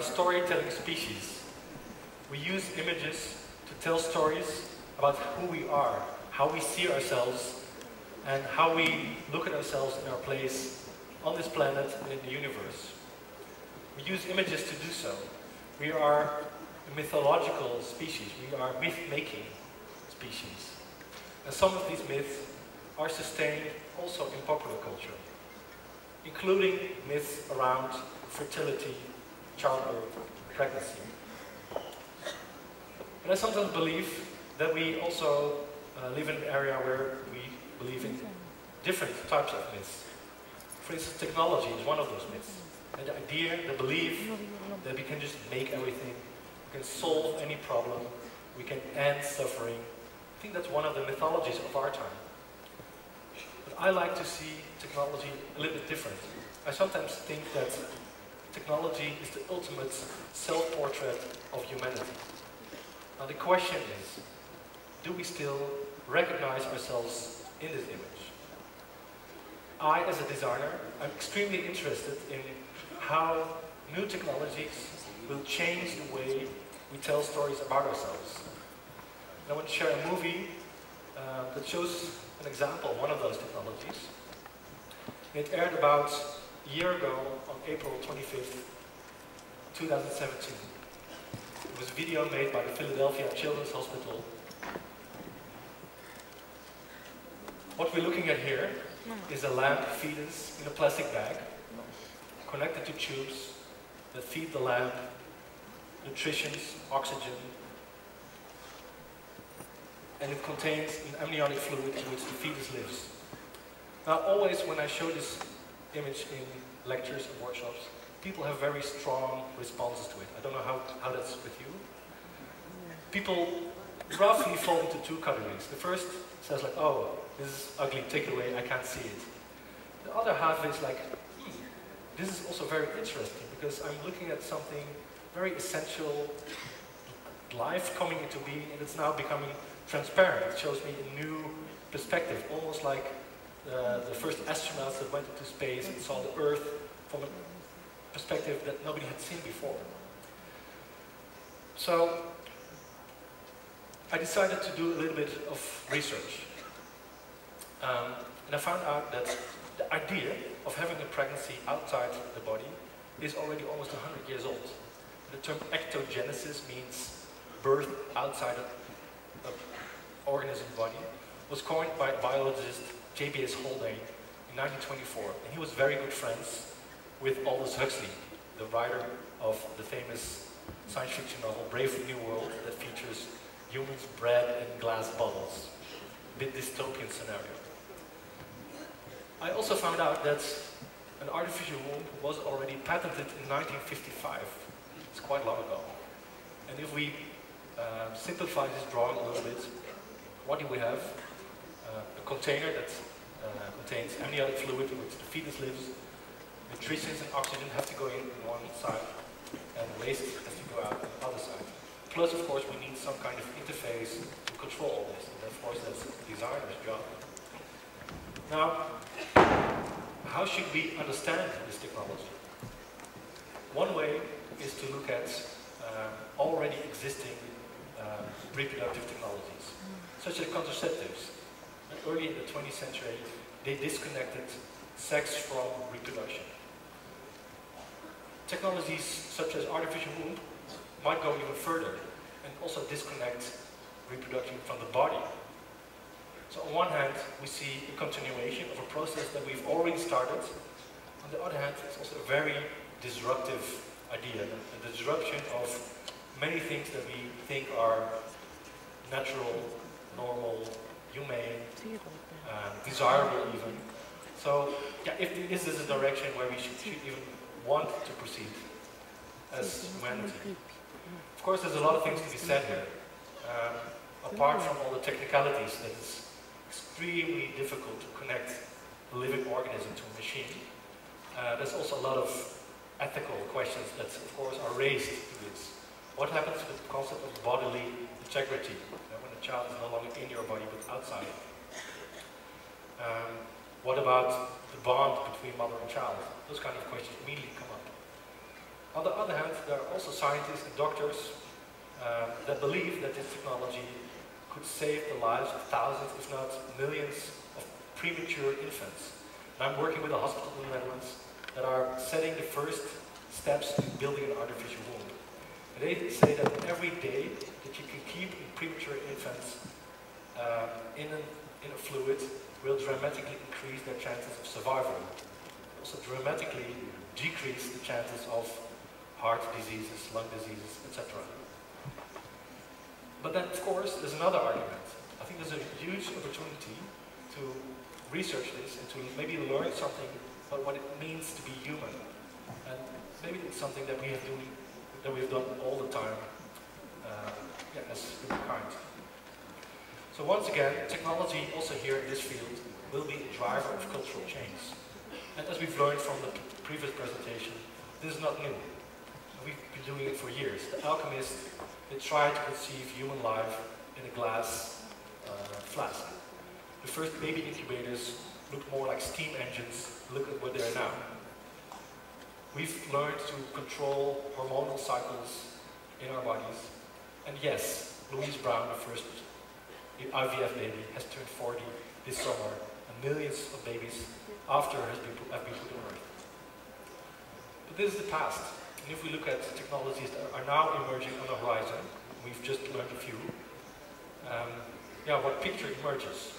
a storytelling species. We use images to tell stories about who we are, how we see ourselves, and how we look at ourselves in our place on this planet and in the universe. We use images to do so. We are a mythological species. We are a myth-making species. And some of these myths are sustained also in popular culture, including myths around fertility, childbirth, pregnancy. But I sometimes believe that we also live in an area where we believe in different types of myths. For instance, technology is one of those myths. And the idea, the belief that we can just make everything, we can solve any problem, we can end suffering. I think that's one of the mythologies of our time. But I like to see technology a little bit different. I sometimes think that technology is the ultimate self-portrait of humanity. Now the question is, do we still recognize ourselves in this image? I, as a designer, I'm extremely interested in how new technologies will change the way we tell stories about ourselves. And I want to share a movie that shows an example of one of those technologies. It aired about a year ago on April 25th, 2017. It was a video made by the Philadelphia Children's Hospital. What we're looking at here is a lamb fetus in a plastic bag, connected to tubes that feed the lamb nutrition, oxygen, and it contains an amniotic fluid in which the fetus lives. Now, always when I show this image in lectures and workshops, people have very strong responses to it. I don't know how that's with you. People roughly fall into two categories. The first says like, oh, this is ugly, take it away, I can't see it. The other half is like, this is also very interesting because I'm looking at something very essential, life coming into being, and it's now becoming transparent. It shows me a new perspective, almost like the first astronauts that went into space and saw the Earth from a perspective that nobody had seen before. So I decided to do a little bit of research. And I found out that the idea of having a pregnancy outside the body is already almost 100 years old. The term ectogenesis means birth outside an organism's body, was coined by biologist J.B.S. Haldane in 1924. And he was very good friends with Aldous Huxley, the writer of the famous science fiction novel Brave New World that features humans bred in glass bottles. A bit dystopian scenario. I also found out that an artificial womb was already patented in 1955. It's quite long ago. And if we simplify this drawing a little bit, what do we have? A container that contains amniotic fluid in which the fetus lives. Nutrition and oxygen have to go in on one side, and waste has to go out on the other side. Plus, of course, we need some kind of interface to control all this. And of course, that's the designer's job. Now, how should we understand this technology? One way is to look at already existing reproductive technologies, such as contraceptives. Early in the 20th century, they disconnected sex from reproduction. Technologies such as artificial womb might go even further and also disconnect reproduction from the body. So on one hand, we see a continuation of a process that we've already started. On the other hand, it's also a very disruptive idea, the disruption of many things that we think are natural, normal, humane, desirable even. So yeah, if this is a direction where we should even want to proceed as humanity. Of course, there's a lot of things to be said here. Apart from all the technicalities that it's extremely difficult to connect a living organism to a machine, there's also a lot of ethical questions that, of course, are raised to this. What happens with the concept of bodily integrity, when a child is no longer in your body but outside? What about the bond between mother and child? Those kind of questions immediately come up. On the other hand, there are also scientists and doctors that believe that this technology could save the lives of thousands, if not millions, of premature infants. And I'm working with a hospital in the Netherlands that are setting the first steps in building an artificial womb. And they say that every day that you can keep premature infants in a fluid will dramatically increase their chances of survival. Also dramatically decrease the chances of heart diseases, lung diseases, etc. But then, of course, there's another argument. I think there's a huge opportunity to research this and to maybe learn something about what it means to be human. And maybe it's something that we have done all the time as humankind. So once again, technology also here in this field will be a driver of cultural change. And as we've learned from the previous presentation, this is not new. We've been doing it for years. The alchemists, they tried to conceive human life in a glass flask. The first baby incubators looked more like steam engines. Look at where they are now. We've learned to control hormonal cycles in our bodies. And yes, Louise Brown, the first IVF baby, has turned 40 this summer, and millions of babies after her have been put on Earth. But this is the past. And if we look at technologies that are now emerging on the horizon, we've just learned a few, what picture emerges?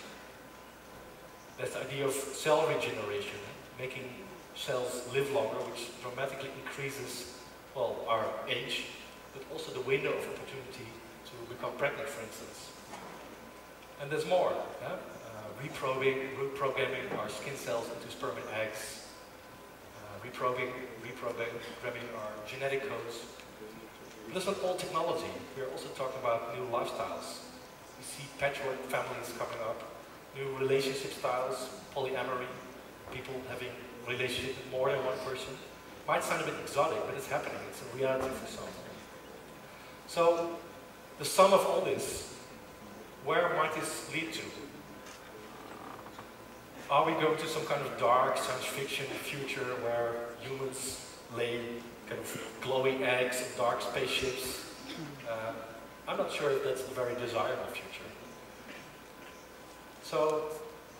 There's the idea of cell regeneration, making cells live longer, which dramatically increases, well, our age, but also the window of opportunity to become pregnant, for instance. And there's more. Reprogramming our skin cells into sperm and eggs, reprogramming our genetic codes. But that's not all technology. We're also talking about new lifestyles. We see patchwork families coming up, new relationship styles, polyamory, people having relationships with more than one person. Might sound a bit exotic, but it's happening. It's a reality for some. So, the sum of all this, where might this lead to? Are we going to some kind of dark science fiction future where humans lay kind of glowing eggs in dark spaceships? I'm not sure if that's a very desirable future. So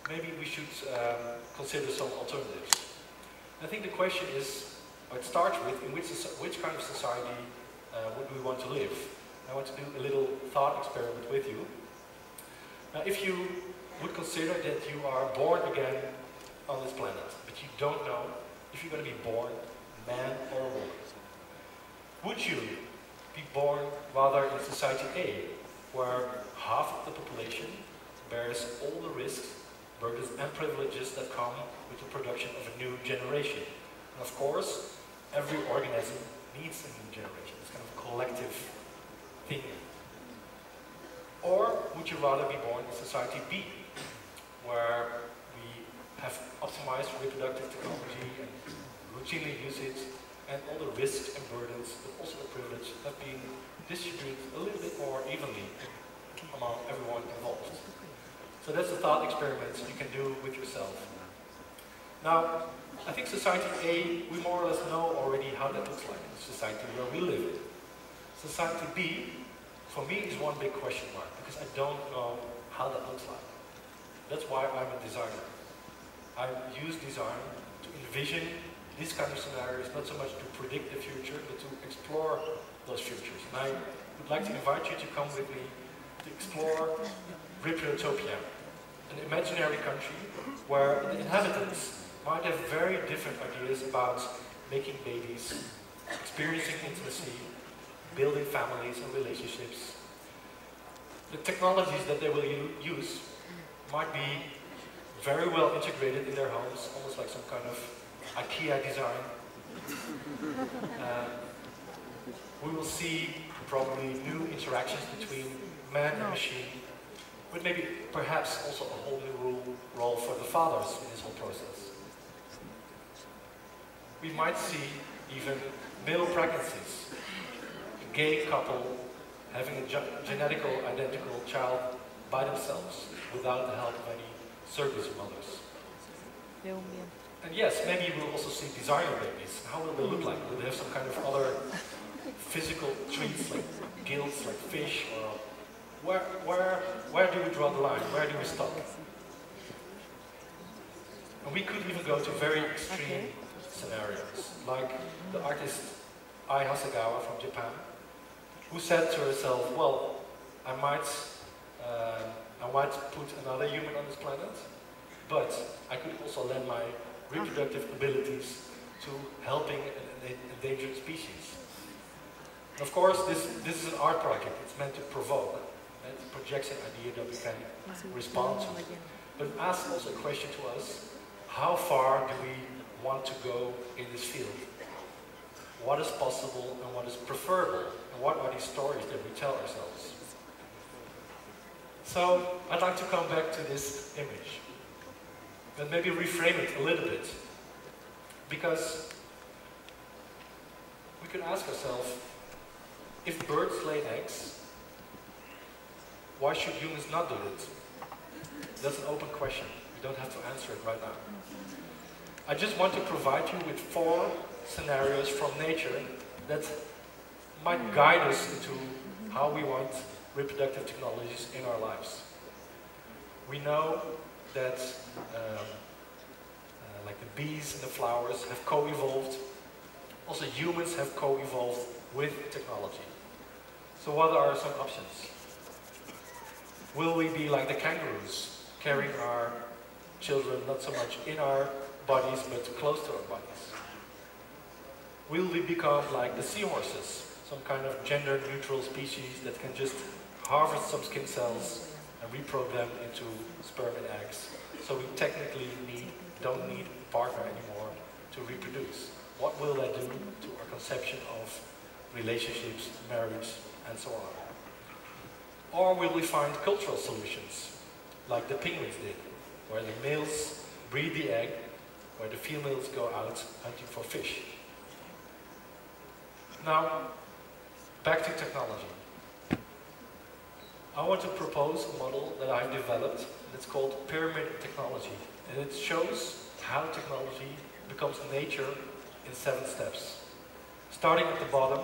maybe we should consider some alternatives. I think the question is, or it starts with, in which kind of society would we want to live? I want to do a little thought experiment with you. Now, if you would consider that you are born again on this planet, but you don't know if you're going to be born man or woman, would you be born rather in society A, where half of the population bears all the risks, burdens and privileges that come with the production of a new generation? And of course, every organism needs a new generation. It's kind of a collective thing. Or would you rather be born in society B, where we have optimized reproductive technology and routinely use it, and all the risks and burdens, but also the privilege, have been distributed a little bit more evenly among everyone involved. So that's a thought experiment you can do with yourself. Now, I think society A, we more or less know already how that looks like, the society where we live in. Society B, for me, is one big question mark, because I don't know how that looks like. That's why I'm a designer. I use design to envision these kind of scenarios, not so much to predict the future, but to explore those futures. And I would like to invite you to come with me to explore Reproutopia, an imaginary country where the inhabitants might have very different ideas about making babies, experiencing intimacy, building families and relationships. The technologies that they will use might be very well integrated in their homes, almost like some kind of IKEA design. We will see probably new interactions between man and machine, but maybe perhaps also a whole new role for the fathers in this whole process. We might see even male pregnancies, a gay couple having a genetically identical child by themselves without the help of any surrogate mothers. And yes, maybe we'll also see designer babies. How will they look like? Will they have some kind of other physical traits like gills, like fish? Or where do we draw the line? Where do we stop? And we could even go to very extreme scenarios, like the artist Ai Hasegawa from Japan, who said to herself, well, I might put another human on this planet, but I could also lend my reproductive abilities to helping an endangered species. And of course, this is an art project. It's meant to provoke. It projects an idea that we can respond to. But it asks also a question to us, how far do we want to go in this field? What is possible and what is preferable? And what are these stories that we tell ourselves? So, I'd like to come back to this image and maybe reframe it a little bit. Because we can ask ourselves, if birds lay eggs, why should humans not do it? That's an open question. You don't have to answer it right now. I just want to provide you with 4 scenarios from nature that might guide us into how we want reproductive technologies in our lives. We know that like the bees and the flowers have co-evolved. Also humans have co-evolved with technology. So what are some options? Will we be like the kangaroos, carrying our children not so much in our bodies but close to our bodies? Will we become like the seahorses, some kind of gender-neutral species that can just harvest some skin cells and reprogram them into sperm and eggs? So we technically don't need a partner anymore to reproduce. What will that do to our conception of relationships, marriage, and so on? Or will we find cultural solutions, like the penguins did, where the males breed the egg, where the females go out hunting for fish? Now, back to technology. I want to propose a model that I've developed, and it's called pyramid technology. And it shows how technology becomes nature in 7 steps. Starting at the bottom,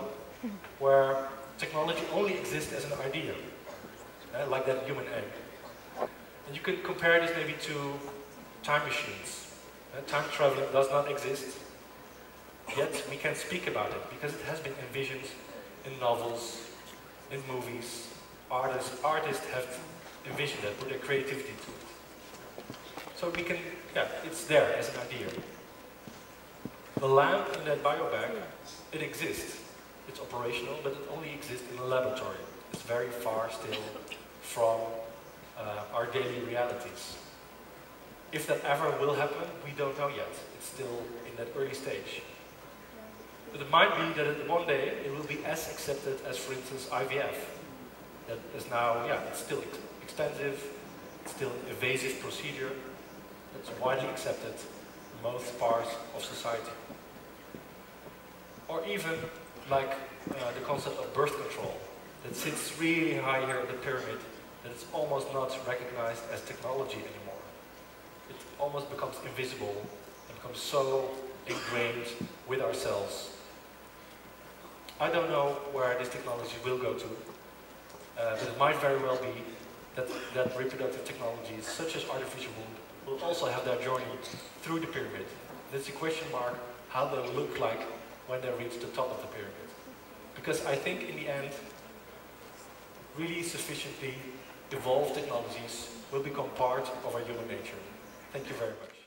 where technology only exists as an idea, like that human egg. And you can compare this maybe to time machines. Time traveling does not exist, yet we can speak about it because it has been envisioned in novels, in movies. Artists have envisioned it, put their creativity to it. So we can, it's there as an idea. The lamp in that biobag, it exists. It's operational, but it only exists in a laboratory. It's very far still from our daily realities. If that ever will happen, we don't know yet. It's still in that early stage. But it might be that one day it will be as accepted as, for instance, IVF. That is now, it's still expensive, it's still an invasive procedure. That's widely accepted in most parts of society. Or even like the concept of birth control, that sits really high here in the pyramid, that it's almost not recognized as technology anymore. It almost becomes invisible and becomes so ingrained with ourselves. I don't know where this technology will go to, but it might very well be that reproductive technologies, such as artificial womb, will also have their journey through the pyramid. It's a question mark how they'll look like when they reach the top of the pyramid. Because I think in the end, really sufficiently evolved technologies will become part of our human nature. Thank you very much.